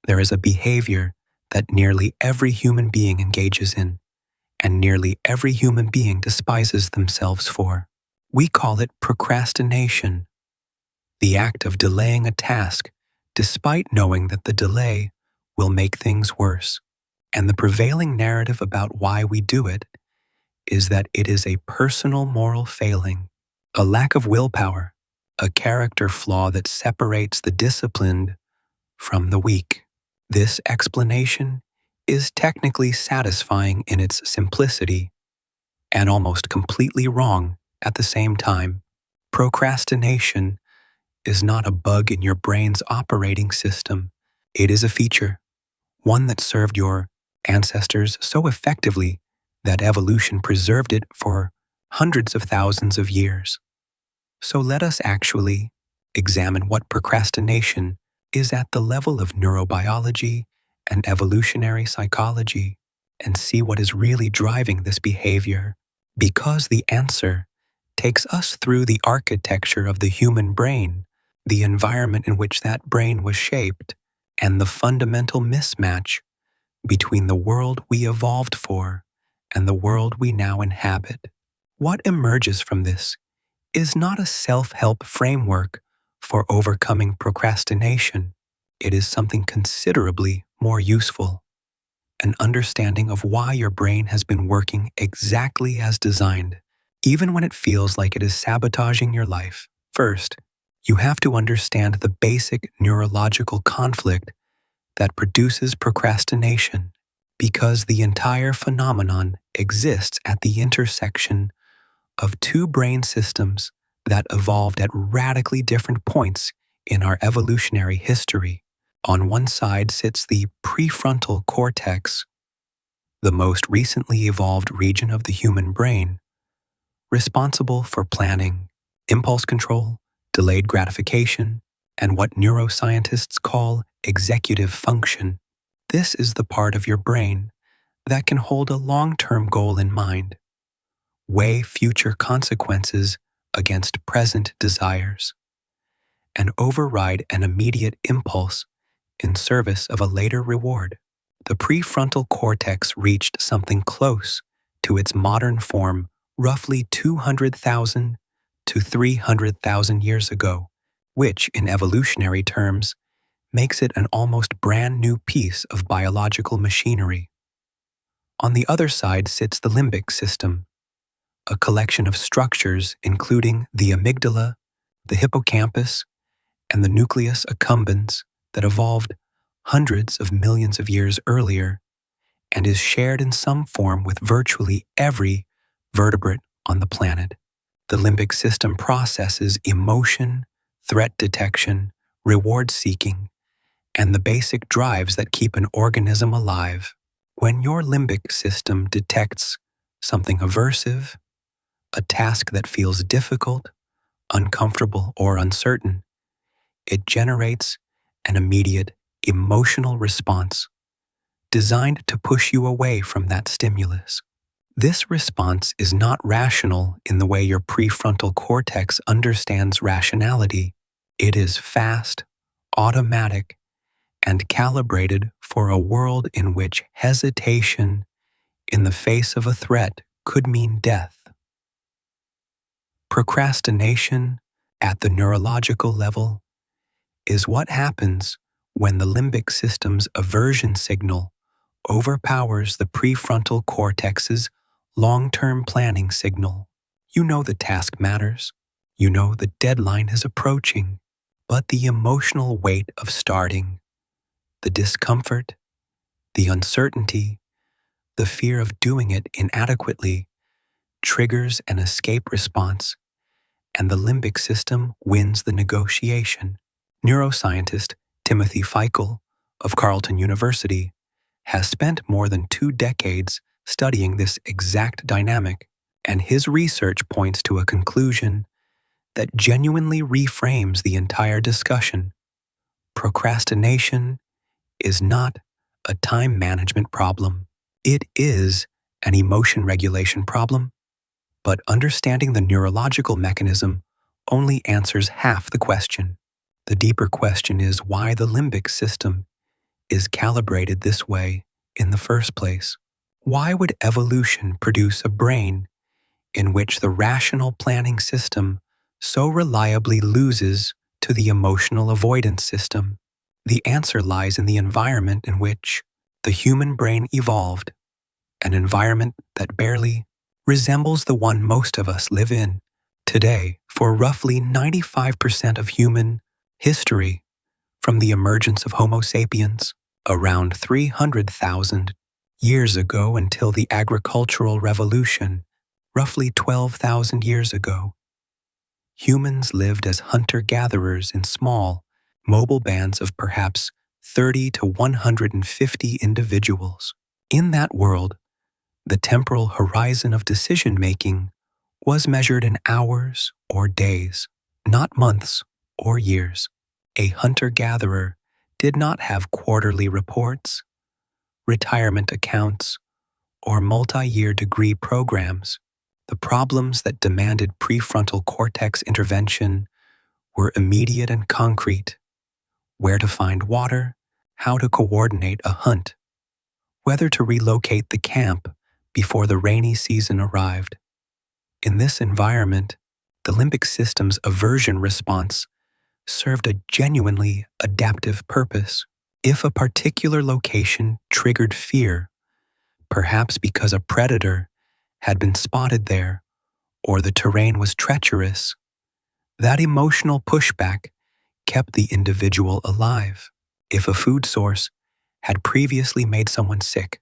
There is a behavior that nearly every human being engages in, and nearly every human being despises themselves for. We call it procrastination, the act of delaying a task despite knowing that the delay will make things worse. And the prevailing narrative about why we do it is that it is a personal moral failing, a lack of willpower, a character flaw that separates the disciplined from the weak. This explanation is technically satisfying in its simplicity and almost completely wrong at the same time. Procrastination is not a bug in your brain's operating system. It is a feature, one that served your ancestors so effectively that evolution preserved it for hundreds of thousands of years. So let us actually examine what procrastination is at the level of neurobiology and evolutionary psychology and see what is really driving this behavior, because the answer takes us through the architecture of the human brain, the environment in which that brain was shaped, and the fundamental mismatch between the world we evolved for and the world we now inhabit. What emerges from this is not a self-help framework for overcoming procrastination. It is something considerably more useful, an understanding of why your brain has been working exactly as designed, even when it feels like it is sabotaging your life. First, you have to understand the basic neurological conflict that produces procrastination, because the entire phenomenon exists at the intersection of two brain systems that evolved at radically different points in our evolutionary history. On one side sits the prefrontal cortex, the most recently evolved region of the human brain, responsible for planning, impulse control, delayed gratification, and what neuroscientists call executive function. This is the part of your brain that can hold a long-term goal in mind, weigh future consequences against present desires, and override an immediate impulse in service of a later reward. The prefrontal cortex reached something close to its modern form roughly 200,000 to 300,000 years ago, which, in evolutionary terms, makes it an almost brand new piece of biological machinery. On the other side sits the limbic system, a collection of structures including the amygdala, the hippocampus, and the nucleus accumbens that evolved hundreds of millions of years earlier and is shared in some form with virtually every vertebrate on the planet. The limbic system processes emotion, threat detection, reward seeking, and the basic drives that keep an organism alive. When your limbic system detects something aversive, a task that feels difficult, uncomfortable, or uncertain, it generates an immediate emotional response designed to push you away from that stimulus. This response is not rational in the way your prefrontal cortex understands rationality. It is fast, automatic, and calibrated for a world in which hesitation in the face of a threat could mean death. Procrastination at the neurological level is what happens when the limbic system's aversion signal overpowers the prefrontal cortex's long-term planning signal. You know the task matters. You know the deadline is approaching, but the emotional weight of starting, the discomfort, the uncertainty, the fear of doing it inadequately triggers an escape response, and the limbic system wins the negotiation. Neuroscientist Timothy Feichel of Carleton University has spent more than 2 decades studying this exact dynamic, and his research points to a conclusion that genuinely reframes the entire discussion. Procrastination is not a time management problem. It is an emotion regulation problem, but understanding the neurological mechanism only answers half the question. The deeper question is why the limbic system is calibrated this way in the first place. Why would evolution produce a brain in which the rational planning system so reliably loses to the emotional avoidance system? The answer lies in the environment in which the human brain evolved, an environment that barely resembles the one most of us live in today. For roughly 95% of human history, from the emergence of Homo sapiens around 300,000 years ago until the agricultural revolution roughly 12,000 years ago, humans lived as hunter-gatherers in small, mobile bands of perhaps 30 to 150 individuals. In that world, the temporal horizon of decision-making was measured in hours or days, not months or years. A hunter-gatherer did not have quarterly reports, retirement accounts, or multi-year degree programs. The problems that demanded prefrontal cortex intervention were immediate and concrete: where to find water, how to coordinate a hunt, whether to relocate the camp before the rainy season arrived. In this environment, the limbic system's aversion response served a genuinely adaptive purpose. If a particular location triggered fear, perhaps because a predator had been spotted there or the terrain was treacherous, that emotional pushback kept the individual alive. If a food source had previously made someone sick,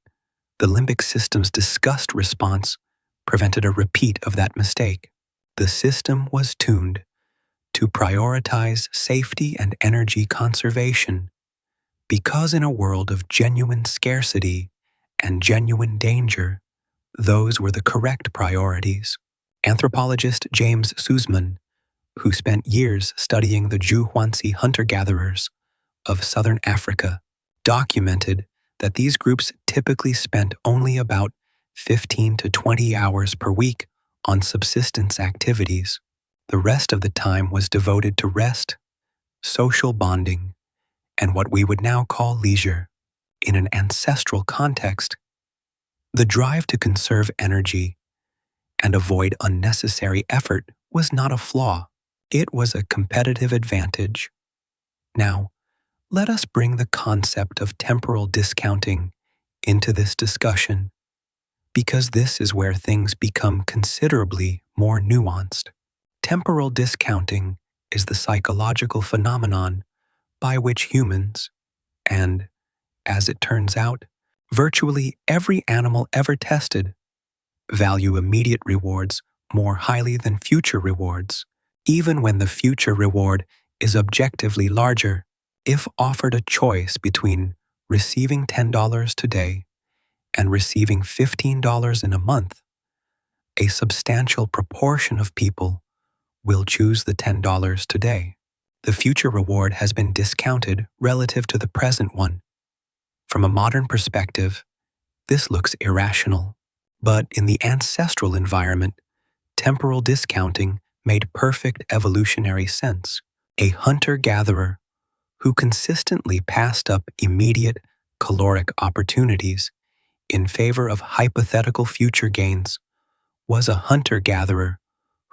the limbic system's disgust response prevented a repeat of that mistake. The system was tuned to prioritize safety and energy conservation, because in a world of genuine scarcity and genuine danger, those were the correct priorities. Anthropologist James Suzman, who spent years studying the Juhwansi hunter-gatherers of southern Africa, documented that these groups typically spent only about 15 to 20 hours per week on subsistence activities. The rest of the time was devoted to rest, social bonding, and what we would now call leisure. In an ancestral context, the drive to conserve energy and avoid unnecessary effort was not a flaw. It was a competitive advantage. Now, let us bring the concept of temporal discounting into this discussion, because this is where things become considerably more nuanced. Temporal discounting is the psychological phenomenon by which humans, and, as it turns out, virtually every animal ever tested, value immediate rewards more highly than future rewards, even when the future reward is objectively larger. If offered a choice between receiving $10 today and receiving $15 in a month, a substantial proportion of people will choose the $10 today. The future reward has been discounted relative to the present one. From a modern perspective, this looks irrational, but in the ancestral environment, temporal discounting made perfect evolutionary sense. A hunter-gatherer who consistently passed up immediate caloric opportunities in favor of hypothetical future gains was a hunter-gatherer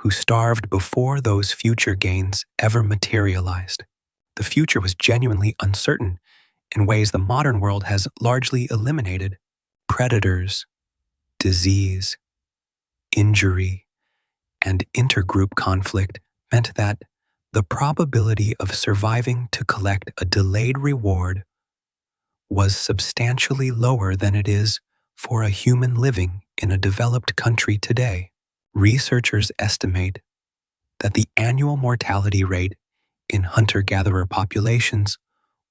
who starved before those future gains ever materialized. The future was genuinely uncertain in ways the modern world has largely eliminated. Predators, disease, injury, and intergroup conflict meant that the probability of surviving to collect a delayed reward was substantially lower than it is for a human living in a developed country today. Researchers estimate that the annual mortality rate in hunter-gatherer populations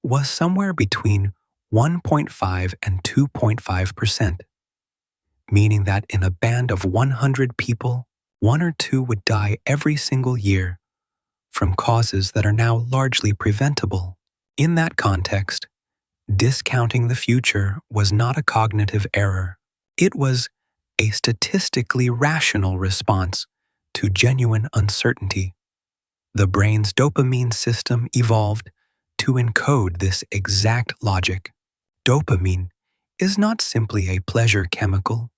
was somewhere between 1.5 and 2.5%, meaning that in a band of 100 people, 1 or 2 would die every single year from causes that are now largely preventable. In that context, discounting the future was not a cognitive error. It was a statistically rational response to genuine uncertainty. The brain's dopamine system evolved to encode this exact logic. Dopamine is not simply a pleasure chemical.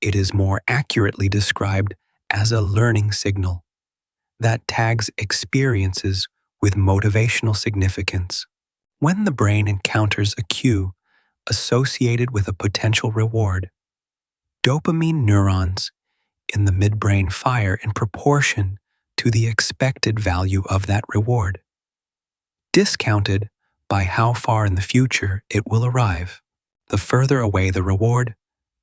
It is more accurately described as a learning signal that tags experiences with motivational significance. When the brain encounters a cue associated with a potential reward, dopamine neurons in the midbrain fire in proportion to the expected value of that reward, discounted by how far in the future it will arrive. The further away the reward,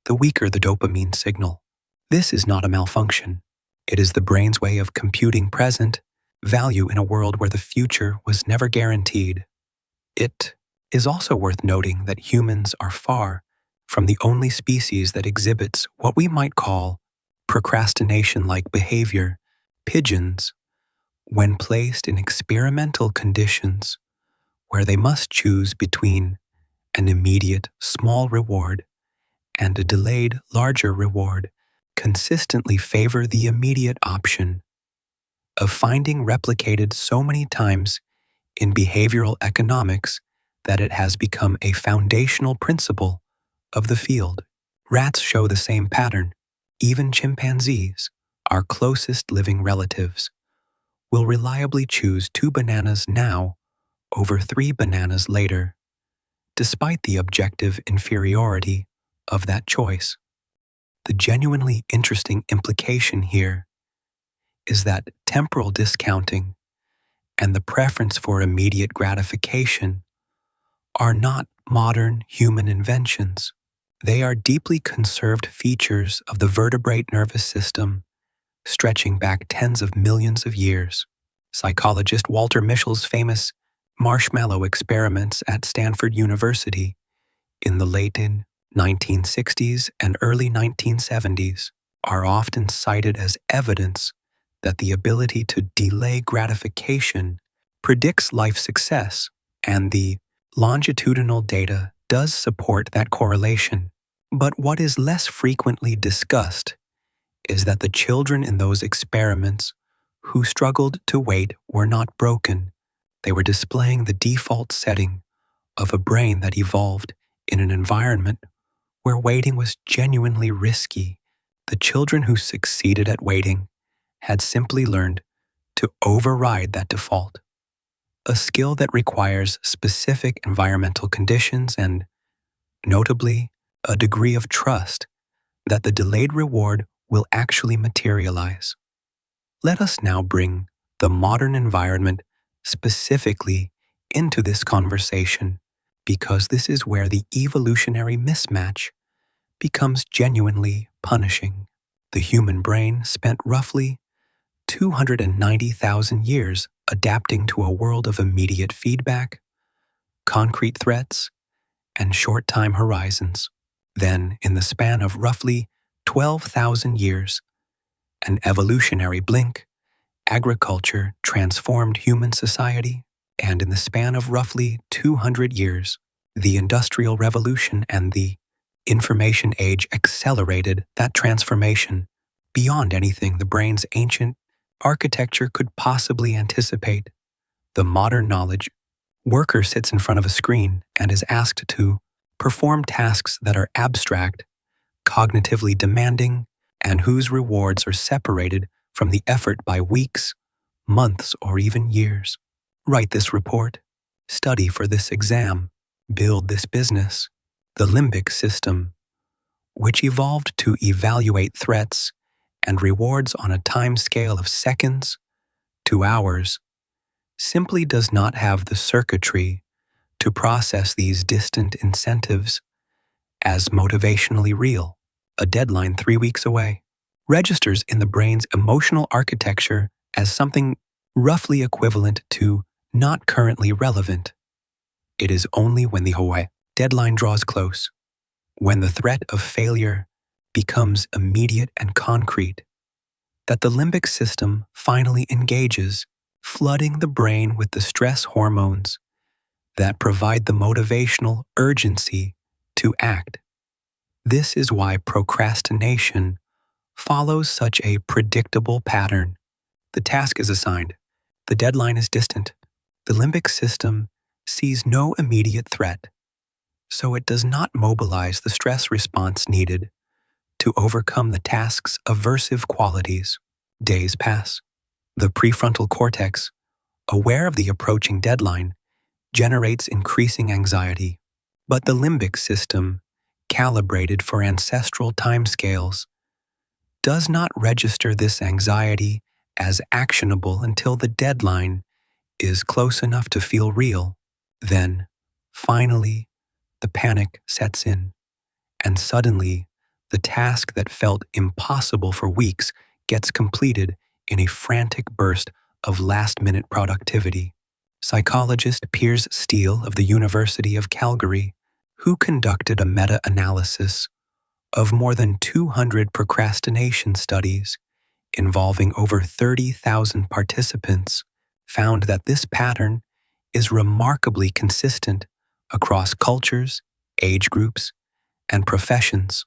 the weaker the dopamine signal. This is not a malfunction. It is the brain's way of computing present value in a world where the future was never guaranteed. It is also worth noting that humans are far from the only species that exhibits what we might call procrastination-like behavior. Pigeons, when placed in experimental conditions where they must choose between an immediate small reward and a delayed larger reward, consistently favor the immediate option, of finding replicated so many times in behavioral economics that it has become a foundational principle of the field. Rats show the same pattern. Even chimpanzees, our closest living relatives, will reliably choose 2 bananas now over 3 bananas later, despite the objective inferiority of that choice. The genuinely interesting implication here is that temporal discounting and the preference for immediate gratification are not modern human inventions. They are deeply conserved features of the vertebrate nervous system, stretching back tens of millions of years. Psychologist Walter Mischel's famous marshmallow experiments at Stanford University in the late 1960s and early 1970s are often cited as evidence that the ability to delay gratification predicts life success, and the longitudinal data does support that correlation. But what is less frequently discussed is that the children in those experiments who struggled to wait were not broken. They were displaying the default setting of a brain that evolved in an environment where waiting was genuinely risky. The children who succeeded at waiting had simply learned to override that default, a skill that requires specific environmental conditions and, notably, a degree of trust that the delayed reward will actually materialize. Let us now bring the modern environment specifically into this conversation, because this is where the evolutionary mismatch becomes genuinely punishing. The human brain spent roughly 290,000 years adapting to a world of immediate feedback, concrete threats, and short time horizons. Then, in the span of roughly 12,000 years, an evolutionary blink, agriculture transformed human society, and in the span of roughly 200 years, the Industrial Revolution and the Information Age accelerated that transformation beyond anything the brain's ancient architecture could possibly anticipate. The modern knowledge worker sits in front of a screen and is asked to perform tasks that are abstract, cognitively demanding, and whose rewards are separated from the effort by weeks, months, or even years. Write this report, study for this exam, build this business. The limbic system, which evolved to evaluate threats and rewards on a time scale of seconds to hours, simply does not have the circuitry to process these distant incentives as motivationally real. A deadline 3 weeks away registers in the brain's emotional architecture as something roughly equivalent to not currently relevant. It is only when the deadline draws close, when the threat of failure becomes immediate and concrete, that the limbic system finally engages, flooding the brain with the stress hormones that provide the motivational urgency to act. This is why procrastination follows such a predictable pattern. The task is assigned. The deadline is distant. The limbic system sees no immediate threat. so it does not mobilize the stress response needed to overcome the task's aversive qualities. Days pass. The prefrontal cortex, aware of the approaching deadline, generates increasing anxiety. But the limbic system, calibrated for ancestral timescales, does not register this anxiety as actionable until the deadline is close enough to feel real. Then, finally, the panic sets in, and suddenly, the task that felt impossible for weeks gets completed in a frantic burst of last-minute productivity. Psychologist Piers Steele of the University of Calgary, who conducted a meta-analysis of more than 200 procrastination studies involving over 30,000 participants, found that this pattern is remarkably consistent across cultures, age groups, and professions.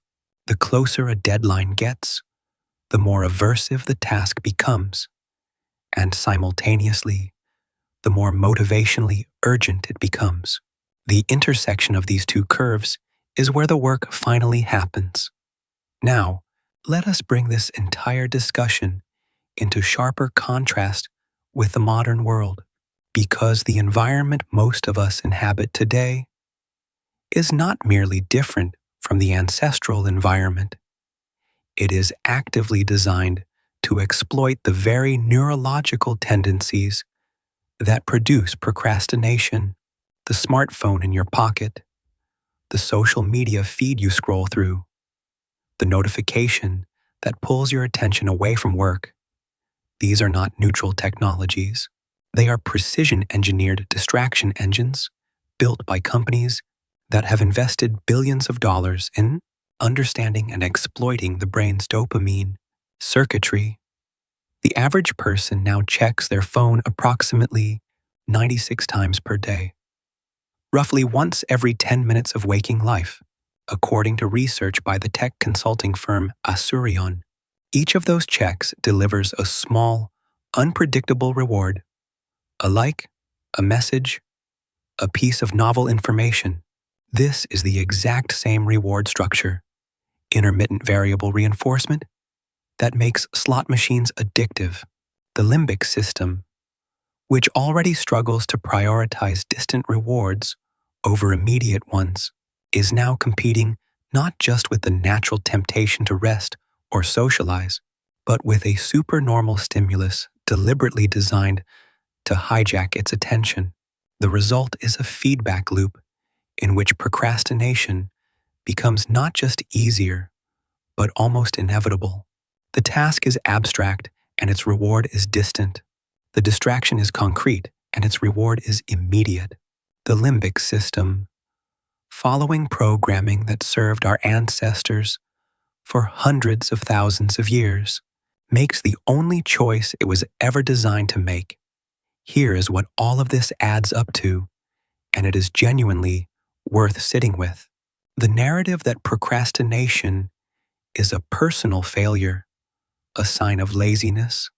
The closer a deadline gets, the more aversive the task becomes, and simultaneously, the more motivationally urgent it becomes. The intersection of these two curves is where the work finally happens. Now, let us bring this entire discussion into sharper contrast with the modern world, because the environment most of us inhabit today is not merely different from the ancestral environment. It is actively designed to exploit the very neurological tendencies that produce procrastination. The smartphone in your pocket, the social media feed you scroll through, the notification that pulls your attention away from work. These are not neutral technologies. They are precision-engineered distraction engines built by companies that have invested billions of dollars in understanding and exploiting the brain's dopamine circuitry. The average person now checks their phone approximately 96 times per day, roughly once every 10 minutes of waking life, according to research by the tech consulting firm Asurion. Each of those checks delivers a small, unpredictable reward, a like, a message, a piece of novel information. This is the exact same reward structure, intermittent variable reinforcement, that makes slot machines addictive. The limbic system, which already struggles to prioritize distant rewards over immediate ones, is now competing not just with the natural temptation to rest or socialize, but with a supernormal stimulus deliberately designed to hijack its attention. The result is a feedback loop in which procrastination becomes not just easier, but almost inevitable. The task is abstract and its reward is distant. The distraction is concrete and its reward is immediate. The limbic system, following programming that served our ancestors for hundreds of thousands of years, makes the only choice it was ever designed to make. Here is what all of this adds up to, and it is genuinely worth sitting with. The narrative that procrastination is a personal failure, a sign of laziness,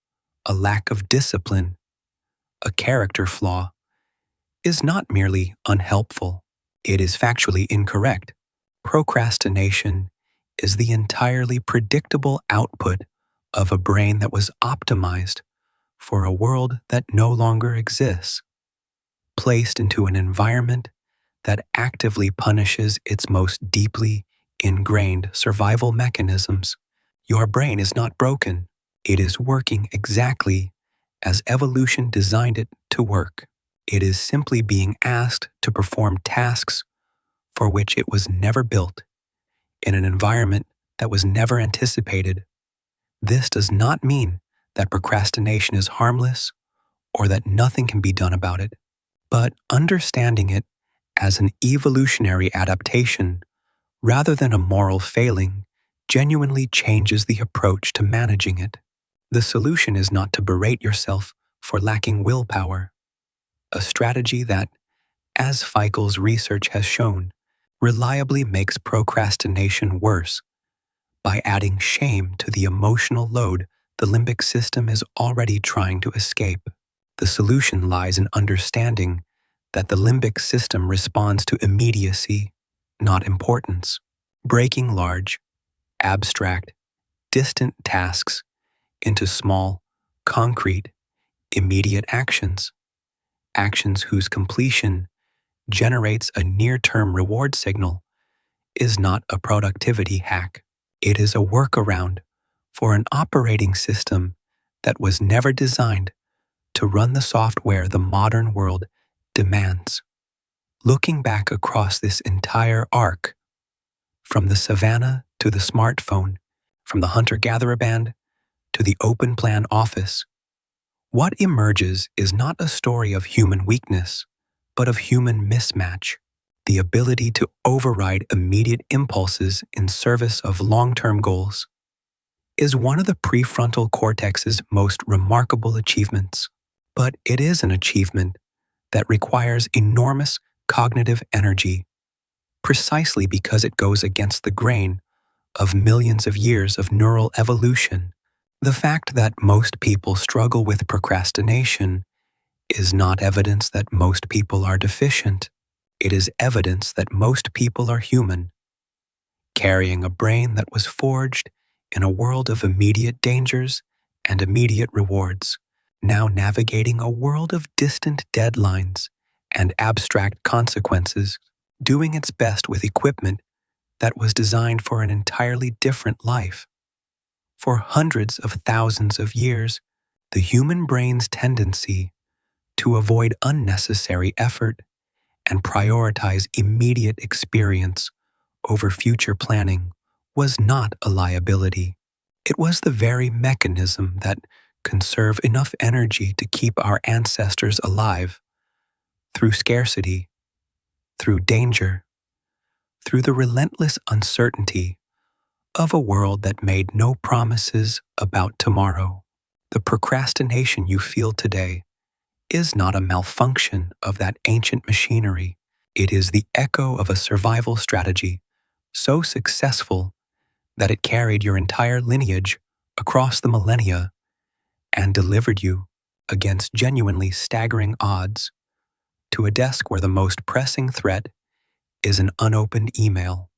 a lack of discipline, a character flaw, is not merely unhelpful. It is factually incorrect. Procrastination is the entirely predictable output of a brain that was optimized for a world that no longer exists, placed into an environment that actively punishes its most deeply ingrained survival mechanisms. Your brain is not broken. It is working exactly as evolution designed it to work. It is simply being asked to perform tasks for which it was never built, in an environment that was never anticipated. This does not mean that procrastination is harmless or that nothing can be done about it, but understanding it as an evolutionary adaptation rather than a moral failing genuinely changes the approach to managing it. The solution is not to berate yourself for lacking willpower, a strategy that, as Feichel's research has shown, reliably makes procrastination worse by adding shame to the emotional load the limbic system is already trying to escape. The solution lies in understanding that the limbic system responds to immediacy. not importance. Breaking large, abstract, distant tasks into small, concrete, immediate actions. Actions whose completion generates a near-term reward signal is not a productivity hack. It is a workaround for an operating system that was never designed to run the software the modern world demands. Looking back across this entire arc, from the savanna to the smartphone, from the hunter-gatherer band to the open-plan office, what emerges is not a story of human weakness, but of human mismatch. The ability to override immediate impulses in service of long-term goals is one of the prefrontal cortex's most remarkable achievements. But it is an achievement that requires enormous cognitive energy, precisely because it goes against the grain of millions of years of neural evolution. The fact that most people struggle with procrastination is not evidence that most people are deficient. It is evidence that most people are human, carrying a brain that was forged in a world of immediate dangers and immediate rewards, now navigating a world of distant deadlines and abstract consequences, doing its best with equipment that was designed for an entirely different life. For hundreds of thousands of years, the human brain's tendency to avoid unnecessary effort and prioritize immediate experience over future planning was not a liability. It was the very mechanism that conserved enough energy to keep our ancestors alive through scarcity, through danger, through the relentless uncertainty of a world that made no promises about tomorrow. The procrastination you feel today is not a malfunction of that ancient machinery. It is the echo of a survival strategy so successful that it carried your entire lineage across the millennia and delivered you, against genuinely staggering odds, to a desk where the most pressing threat is an unopened email.